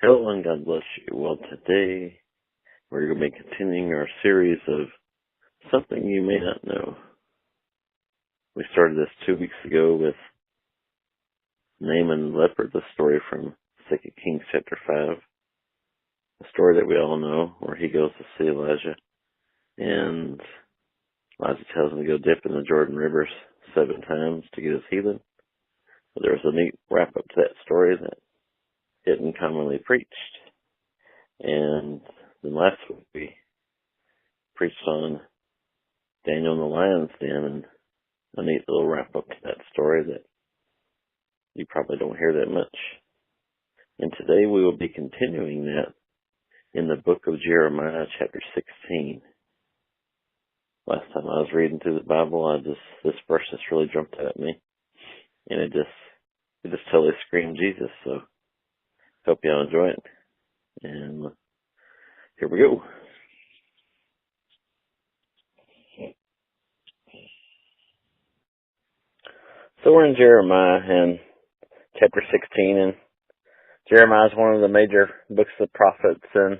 Hello and God bless you. Well, today we're going to be continuing our series of Something You May Not Know. We started this 2 weeks ago with Naaman the leper, the story from 2 Kings chapter 5, a story that we all know where he goes to see Elijah, and Elijah tells him to go dip in the Jordan River 7 times to get his healing. But there was a neat wrap-up to that story that isn't commonly preached. And then last week we preached on Daniel in the lion's den, and a neat little wrap-up to that story that you probably don't hear that much. And today we will be continuing that in the book of Jeremiah, chapter 16. Last time I was reading through the Bible, this verse just really jumped out at me, and it just totally screamed Jesus. So hope y'all enjoy it. And here we go. So we're in Jeremiah and chapter 16, and Jeremiah is one of the major books of the prophets, and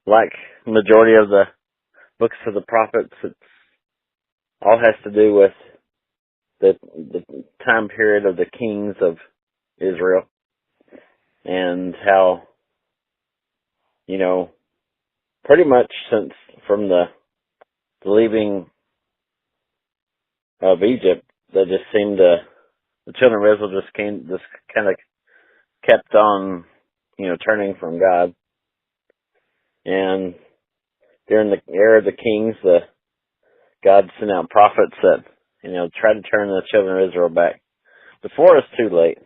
like majority of the books of the prophets, it all has to do with the time period of the kings of Israel, and how, pretty much since from the leaving of Egypt, they just seemed to, the children of Israel just kind of kept on, turning from God. And during the era of the kings, God sent out prophets that, tried to turn the children of Israel back before it's too late.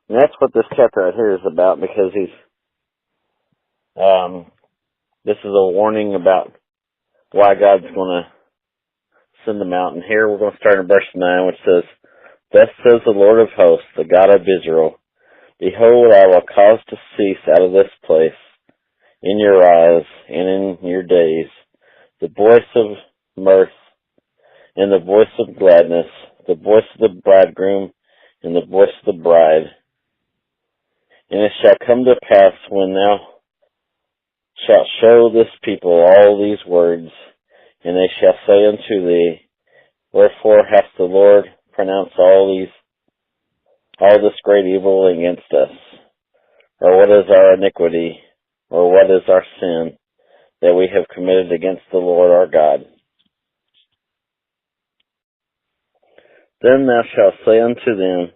And that's what this chapter right here is about, because this is a warning about why God's going to send them out. And here we're going to start in verse 9, which says, "Thus says the Lord of hosts, the God of Israel, Behold, I will cause to cease out of this place, in your eyes and in your days, the voice of mirth and the voice of gladness, the voice of the bridegroom and the voice of the bride. And it shall come to pass when thou shalt show this people all these words, and they shall say unto thee, Wherefore hath the Lord pronounced all this great evil against us? Or what is our iniquity, or what is our sin, that we have committed against the Lord our God? Then thou shalt say unto them,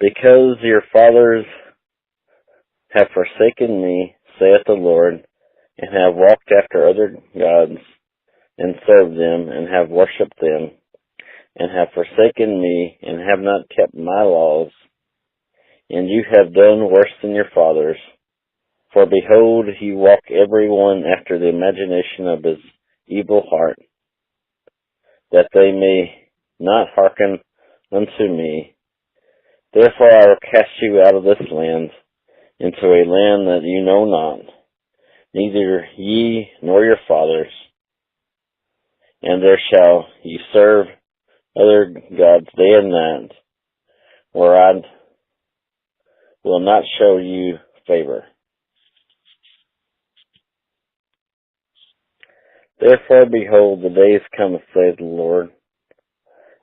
Because your fathers have forsaken me, saith the Lord, and have walked after other gods, and served them, and have worshipped them, and have forsaken me, and have not kept my laws, and you have done worse than your fathers. For behold, ye walk every one after the imagination of his evil heart, that they may not hearken unto me. Therefore I will cast you out of this land, into a land that you know not, neither ye nor your fathers. And there shall ye serve other gods day and night, where I will not show you favor. Therefore, behold, the days come, saith the Lord,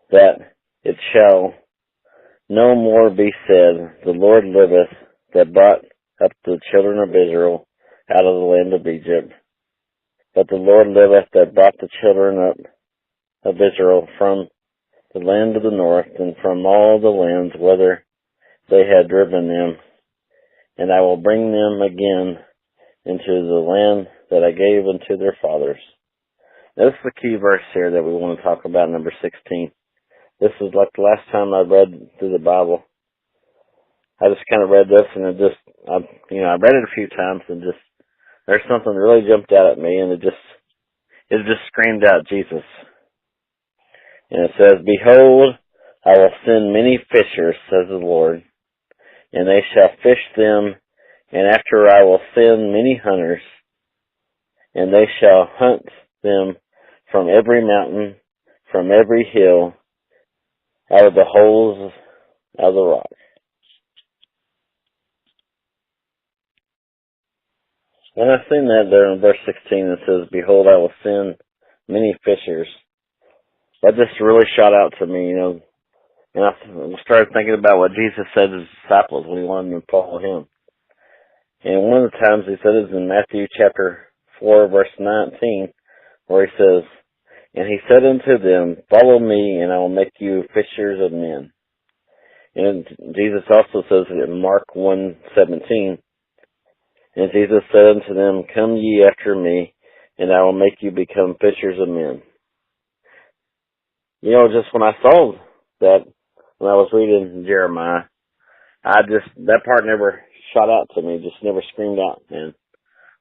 that it shall no more be said, The Lord liveth, that brought up the children of Israel out of the land of Egypt. But the Lord liveth, that brought the children up of Israel from the land of the north, and from all the lands whither they had driven them. And I will bring them again into the land that I gave unto their fathers." This is the key verse here that we want to talk about, number 16. This is like the last time I read through the Bible. I just kind of read this, and I read it a few times, and there's something that really jumped out at me, and it just screamed out Jesus. And it says, "Behold, I will send many fishers, says the Lord, and they shall fish them, and after I will send many hunters, and they shall hunt them from every mountain, from every hill, out of the holes of the rock." When I seen that there in verse 16, it says, "Behold, I will send many fishers." That just really shot out to me, and I started thinking about what Jesus said to his disciples when he wanted them to follow him. And one of the times he said is in Matthew chapter 4, verse 19, where he says, "And he said unto them, Follow me, and I will make you fishers of men." And Jesus also says it in Mark 1:17, "And Jesus said unto them, Come ye after me, and I will make you become fishers of men." Just when I saw that, when I was reading Jeremiah, that part never shot out to me, just never screamed out. And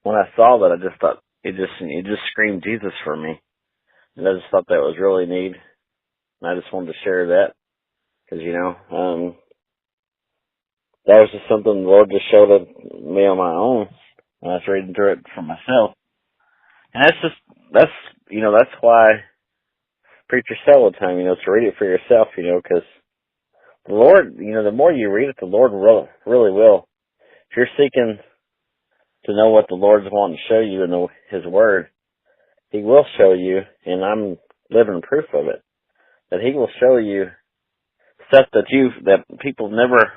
when I saw that, I just thought, it just screamed Jesus for me. And I just thought that was really neat. And I just wanted to share that. Because, that was just something the Lord just showed me on my own when I was reading through it for myself. And that's why preachers say all the time, to read it for yourself, because the Lord, the more you read it, the Lord really will. If you're seeking to know what the Lord's wanting to show you in His Word, He will show you, and I'm living proof of it, that He will show you stuff that people never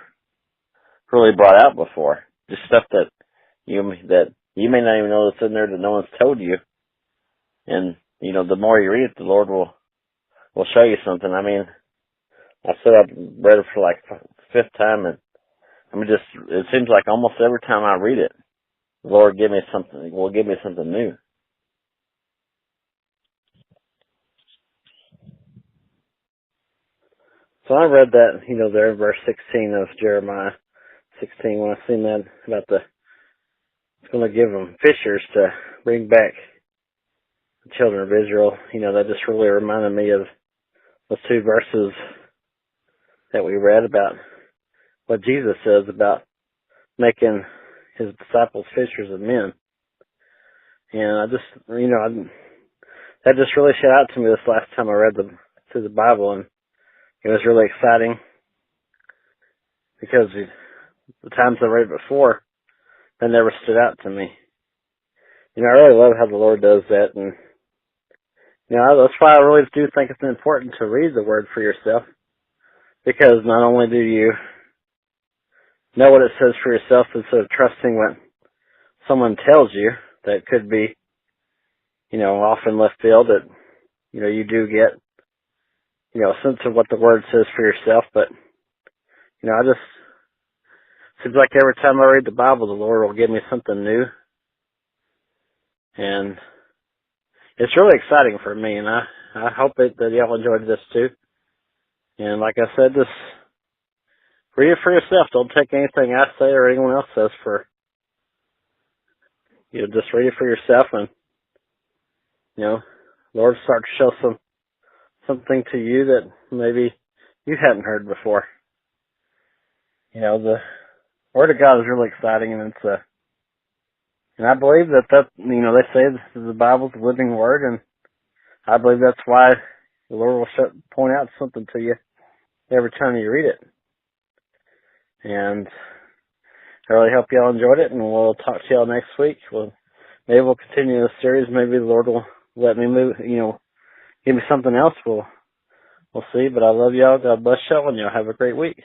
really brought out before. Just stuff that you may not even know that's in there that no one's told you. And, the more you read it, the Lord will show you something. I mean, I said I've read it for like fifth time, and it seems like almost every time I read it, the Lord will give me something new. So I read that, there in verse 16 of Jeremiah 16, when I seen that about it's going to give them fishers to bring back the children of Israel. That just really reminded me of those two verses that we read about what Jesus says about making his disciples fishers of men. And I just, that just really shut out to me this last time I read through the Bible, and it was really exciting because the times I read it before, that never stood out to me. I really love how the Lord does that, and that's why I really do think it's important to read the Word for yourself, because not only do you know what it says for yourself instead of trusting what someone tells you that could be, off in left field, that, you do get, a sense of what the Word says for yourself. But, seems like every time I read the Bible, the Lord will give me something new. And it's really exciting for me, and I hope that y'all enjoyed this too. And like I said, just read it for yourself. Don't take anything I say or anyone else says for, just read it for yourself, and, Lord start to show something to you that maybe you hadn't heard before. The Word of God is really exciting, and and I believe that they say the Bible's the living Word, and I believe that's why the Lord will point out something to you every time you read it. And I really hope y'all enjoyed it, and we'll talk to y'all next week. Maybe we'll continue this series. Maybe the Lord will let me move, give me something else. We'll see. But I love y'all. God bless y'all, and y'all have a great week.